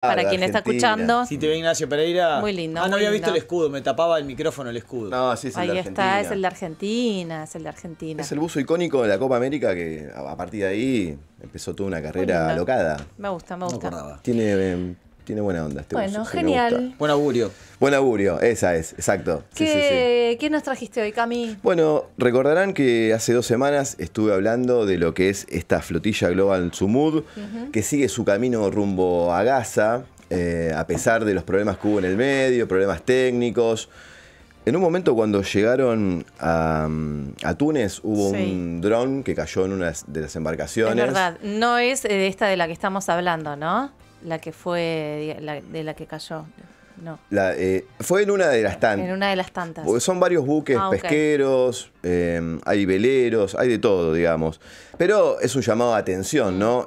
Para quien está escuchando. Si te ve Ignacio Pereira. Muy lindo. Ah, no muy había lindo. visto el escudo, me tapaba el micrófono el escudo. No, sí, es el Ahí de Argentina. está, es el de Argentina, es el de Argentina. Es el buzo icónico de la Copa América que a partir de ahí empezó toda una carrera alocada. Me gusta, me gusta. No Tiene buena onda este Bueno, buzo, sí, genial. me gusta. Buen augurio. Buen augurio, esa es, exacto. Sí, sí, sí. ¿Qué nos trajiste hoy, Cami? Bueno, recordarán que hace 2 semanas estuve hablando de lo que es esta flotilla Global Sumud, que sigue su camino rumbo a Gaza, a pesar de los problemas que hubo en el medio, problemas técnicos. En un momento cuando llegaron a Túnez hubo un dron que cayó en una de las embarcaciones. Es verdad, no es esta de la que estamos hablando, ¿no? La que fue, de la que cayó. No. Fue en una de las tantas. En una de las tantas. Porque son varios buques pesqueros, hay veleros, hay de todo, digamos. Pero es un llamado de atención, ¿no?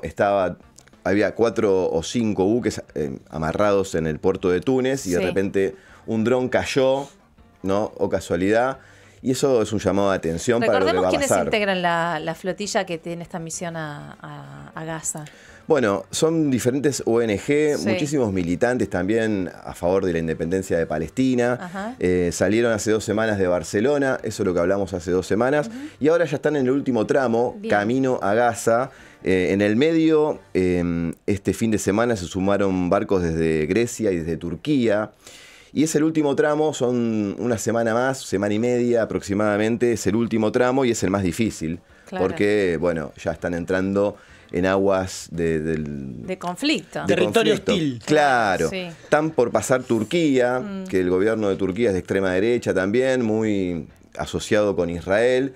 Había 4 o 5 buques amarrados en el puerto de Túnez y de repente un dron cayó, ¿no? O casualidad. Y eso es un llamado de atención para lo que va a pasar. Recordemos quiénes integran la flotilla que tiene esta misión a Gaza. Bueno, son diferentes ONG, muchísimos militantes también a favor de la independencia de Palestina. Salieron hace 2 semanas de Barcelona, eso es lo que hablamos hace 2 semanas. Y ahora ya están en el último tramo, camino a Gaza. En el medio, este fin de semana se sumaron barcos desde Grecia y desde Turquía. Y es el último tramo, son una semana más, semana y media aproximadamente, es el último tramo y es el más difícil. Claro. Porque, bueno, ya están entrando en aguas de conflicto. Territorio hostil. Claro. Sí. Están por pasar Turquía, que el gobierno de Turquía es de extrema derecha también, muy asociado con Israel.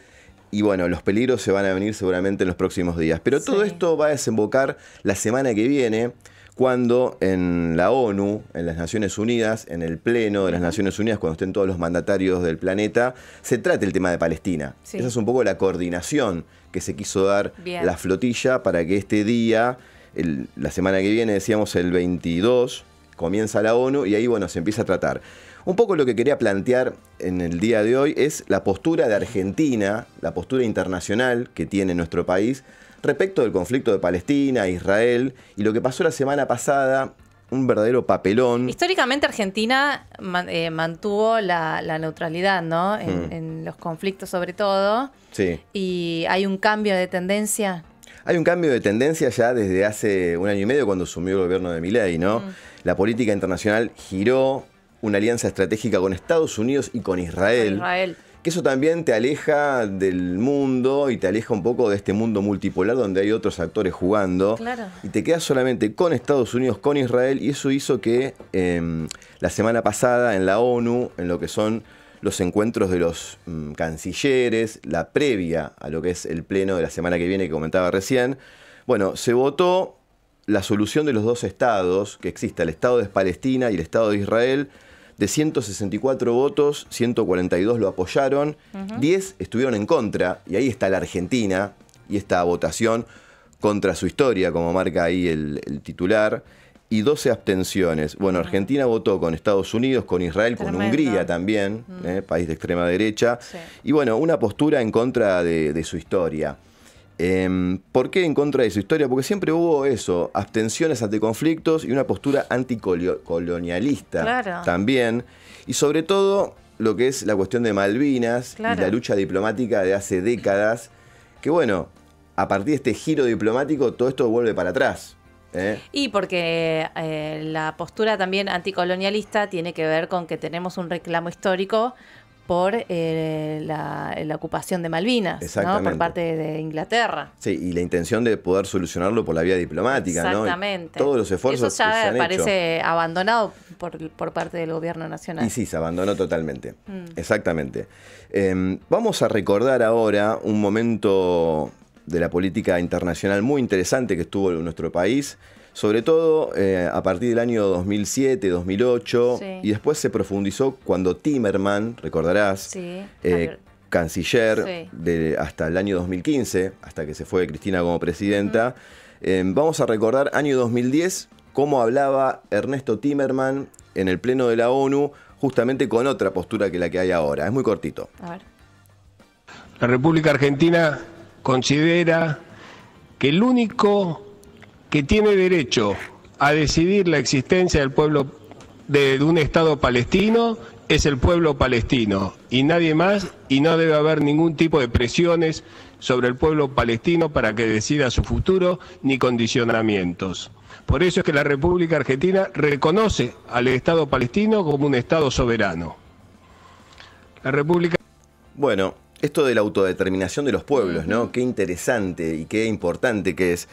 Y bueno, los peligros se van a venir seguramente en los próximos días. Pero todo esto va a desembocar la semana que viene, cuando en la ONU, en las Naciones Unidas, en el Pleno de las Naciones Unidas, cuando estén todos los mandatarios del planeta, se trate el tema de Palestina. Esa es un poco la coordinación que se quiso dar la flotilla para que este día, la semana que viene, decíamos el 22, comienza la ONU y ahí, bueno, se empieza a tratar. Un poco lo que quería plantear en el día de hoy es la postura de Argentina, la postura internacional que tiene nuestro país respecto del conflicto de Palestina, Israel y lo que pasó la semana pasada, un verdadero papelón. Históricamente Argentina mantuvo la neutralidad, ¿no? En los conflictos sobre todo. Sí. Y hay un cambio de tendencia. Hay un cambio de tendencia ya desde hace 1 año y medio cuando asumió el gobierno de Milei, ¿no? La política internacional giró una alianza estratégica con Estados Unidos y con Israel. Que eso también te aleja del mundo y te aleja un poco de este mundo multipolar donde hay otros actores jugando. Claro. Y te quedas solamente con Estados Unidos, con Israel, y eso hizo que la semana pasada en la ONU, en lo que son los encuentros de los cancilleres, la previa a lo que es el pleno de la semana que viene que comentaba recién, bueno, se votó la solución de los 2 estados que existe, el Estado de Palestina y el Estado de Israel. De 164 votos, 142 lo apoyaron, 10 estuvieron en contra, y ahí está la Argentina, y esta votación contra su historia, como marca ahí el titular, y 12 abstenciones. Bueno, Argentina votó con Estados Unidos, con Israel, con Hungría también, país de extrema derecha, y bueno, una postura en contra de su historia. ¿Por qué en contra de su historia? Porque siempre hubo eso, abstenciones ante conflictos y una postura anticolonialista también. Y sobre todo lo que es la cuestión de Malvinas y la lucha diplomática de hace décadas, que bueno, a partir de este giro diplomático todo esto vuelve para atrás. Y porque la postura también anticolonialista tiene que ver con que tenemos un reclamo histórico por la ocupación de Malvinas, ¿no? Por parte de Inglaterra. Sí, y la intención de poder solucionarlo por la vía diplomática, exactamente, ¿no? Todos los esfuerzos eso ya que se han parece abandonado por parte del gobierno nacional. Y sí, se abandonó totalmente. Exactamente. Vamos a recordar ahora un momento de la política internacional muy interesante que estuvo en nuestro país, sobre todo a partir del año 2007, 2008, y después se profundizó cuando Timerman, recordarás, canciller hasta el año 2015, hasta que se fue Cristina como presidenta. Vamos a recordar año 2010, cómo hablaba Ernesto Timerman en el Pleno de la ONU, justamente con otra postura que la que hay ahora. Es muy cortito. A ver. La República Argentina considera que el único que tiene derecho a decidir la existencia del pueblo de un Estado palestino es el pueblo palestino y nadie más, y no debe haber ningún tipo de presiones sobre el pueblo palestino para que decida su futuro ni condicionamientos. Por eso es que la República Argentina reconoce al Estado palestino como un Estado soberano. La República... Bueno, esto de la autodeterminación de los pueblos, ¿no? Qué interesante y qué importante que es.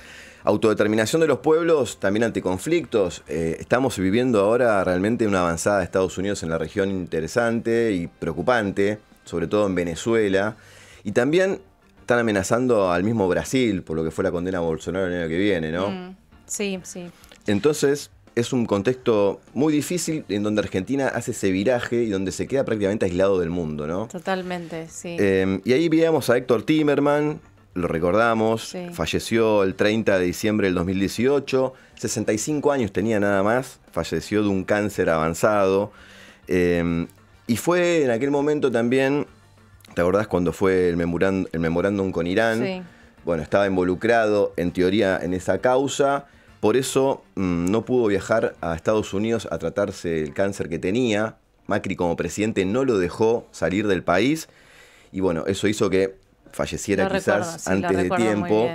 Autodeterminación de los pueblos, también ante conflictos. Estamos viviendo ahora realmente una avanzada de Estados Unidos en la región interesante y preocupante, sobre todo en Venezuela. Y también están amenazando al mismo Brasil por lo que fue la condena a Bolsonaro el año que viene, ¿no? Sí, sí. Entonces, es un contexto muy difícil en donde Argentina hace ese viraje y donde se queda prácticamente aislado del mundo, ¿no? Totalmente, sí. Y ahí veíamos a Héctor Timerman, lo recordamos, sí. Falleció el 30 de diciembre del 2018, 65 años tenía nada más, falleció de un cáncer avanzado. Y fue en aquel momento también, ¿te acordás cuando fue el memorándum con Irán? Sí. Bueno, estaba involucrado en teoría en esa causa, por eso no pudo viajar a Estados Unidos a tratarse el cáncer que tenía. Macri como presidente no lo dejó salir del país y bueno, eso hizo que falleciera quizás antes de tiempo.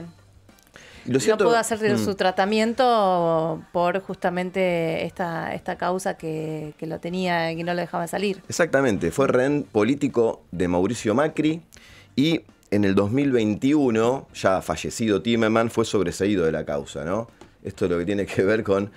Y no pudo hacer su tratamiento por justamente esta causa que lo tenía y que no lo dejaba salir. Exactamente, fue rehén político de Mauricio Macri y en el 2021, ya fallecido Timerman, fue sobreseído de la causa, ¿no? Esto es lo que tiene que ver con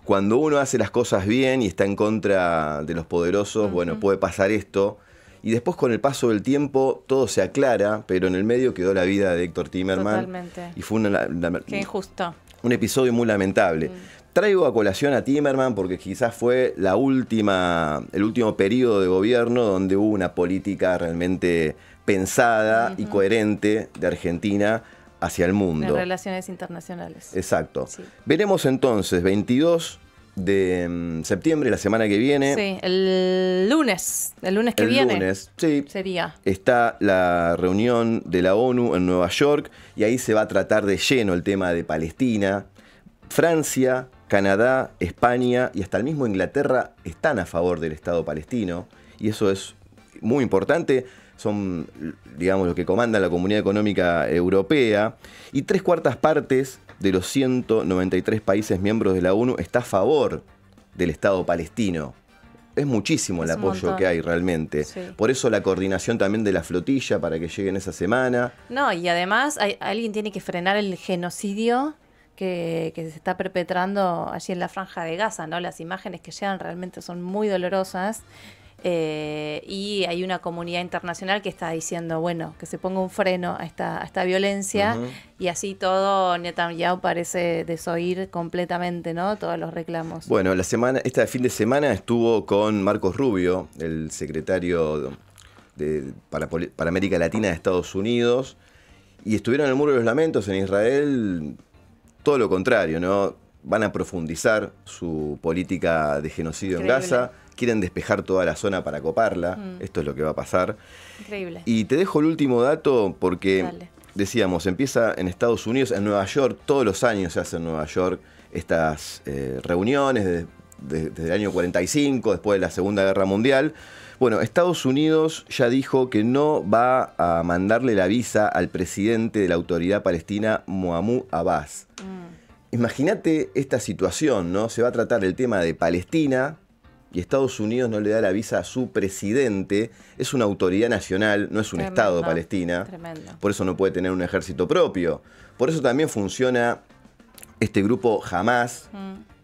cuando uno hace las cosas bien y está en contra de los poderosos, bueno, puede pasar esto. Y después con el paso del tiempo todo se aclara, pero en el medio quedó la vida de Héctor Timerman. Totalmente. Y fue qué injusto. Un episodio muy lamentable. Traigo a colación a Timerman porque quizás fue el último periodo de gobierno donde hubo una política realmente pensada y coherente de Argentina hacia el mundo. En relaciones internacionales. Exacto. Sí. Veremos entonces, 22 de septiembre, la semana que viene. Sí, el lunes que viene. El lunes, sí. Sería. Está la reunión de la ONU en Nueva York y ahí se va a tratar de lleno el tema de Palestina. Francia, Canadá, España y hasta el mismo Inglaterra están a favor del Estado palestino y eso es muy importante. Son, digamos, los que comandan la Comunidad Económica Europea y 3/4 partes de los 193 países miembros de la ONU está a favor del Estado palestino. Es muchísimo el apoyo que hay realmente. Sí. Por eso la coordinación también de la flotilla para que lleguen esa semana. No, y además alguien tiene que frenar el genocidio que se está perpetrando allí en la Franja de Gaza, ¿no? Las imágenes que llegan realmente son muy dolorosas. Y hay una comunidad internacional que está diciendo, bueno, que se ponga un freno a esta violencia y así todo Netanyahu parece desoír completamente, ¿no? Todos los reclamos. Bueno, este fin de semana estuvo con Marcos Rubio, el secretario para América Latina de Estados Unidos, y estuvieron en el Muro de los Lamentos en Israel, todo lo contrario, ¿no? Van a profundizar su política de genocidio en Gaza. Quieren despejar toda la zona para coparla. Esto es lo que va a pasar. Increíble. Y te dejo el último dato porque, decíamos, empieza en Estados Unidos, en Nueva York. Todos los años se hacen en Nueva York estas reuniones desde el año 45, después de la Segunda Guerra Mundial. Bueno, Estados Unidos ya dijo que no va a mandarle la visa al presidente de la Autoridad Palestina, Mahmoud Abbas. Imagínate esta situación, ¿no? Se va a tratar el tema de Palestina y Estados Unidos no le da la visa a su presidente. Es una autoridad nacional, no es un Estado Palestina. Tremendo. Por eso no puede tener un ejército propio. Por eso también funciona este grupo Hamas,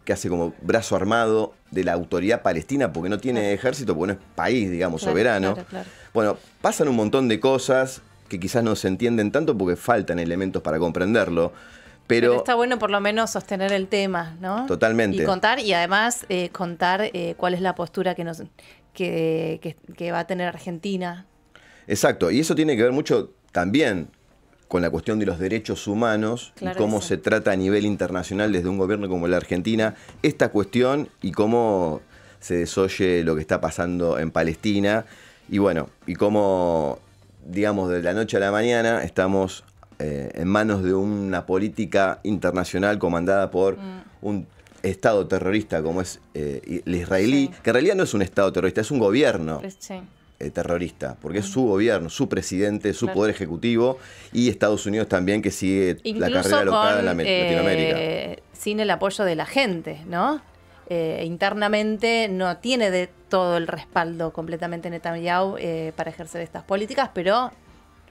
que hace como brazo armado de la autoridad palestina, porque no tiene ejército, porque no es país, digamos, soberano. Claro. Bueno, pasan un montón de cosas que quizás no se entienden tanto porque faltan elementos para comprenderlo. Pero está bueno por lo menos sostener el tema, ¿no? Totalmente. Y contar, y además contar cuál es la postura que va a tener Argentina. Exacto, y eso tiene que ver mucho también con la cuestión de los derechos humanos y cómo se trata a nivel internacional desde un gobierno como la Argentina esta cuestión y cómo se desoye lo que está pasando en Palestina y bueno, y cómo, digamos, de la noche a la mañana estamos en manos de una política internacional comandada por un Estado terrorista como es el israelí, que en realidad no es un Estado terrorista, es un gobierno terrorista, porque es su gobierno, su presidente, su poder ejecutivo, y Estados Unidos también, que sigue incluso la carrera local en Latinoamérica. Sin el apoyo de la gente, ¿no? Internamente no tiene de todo el respaldo completamente Netanyahu para ejercer estas políticas, pero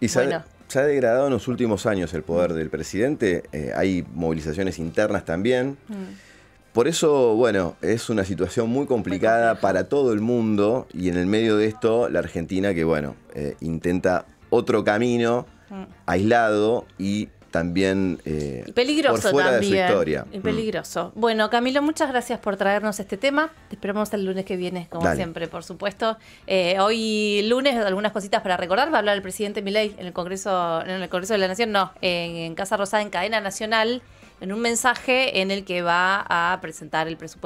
y se ha degradado en los últimos años el poder del presidente, hay movilizaciones internas también. Por eso, bueno, es una situación muy complicada para todo el mundo, y en el medio de esto la Argentina que, bueno, intenta otro camino aislado y también peligroso por fuera también, de su historia. Y peligroso. Bueno, Camilo, muchas gracias por traernos este tema. Te esperamos el lunes que viene, como siempre, por supuesto. Hoy lunes, algunas cositas para recordar. Va a hablar el presidente Milei en el Congreso de la Nación, en Casa Rosada, en cadena nacional, en un mensaje en el que va a presentar el presupuesto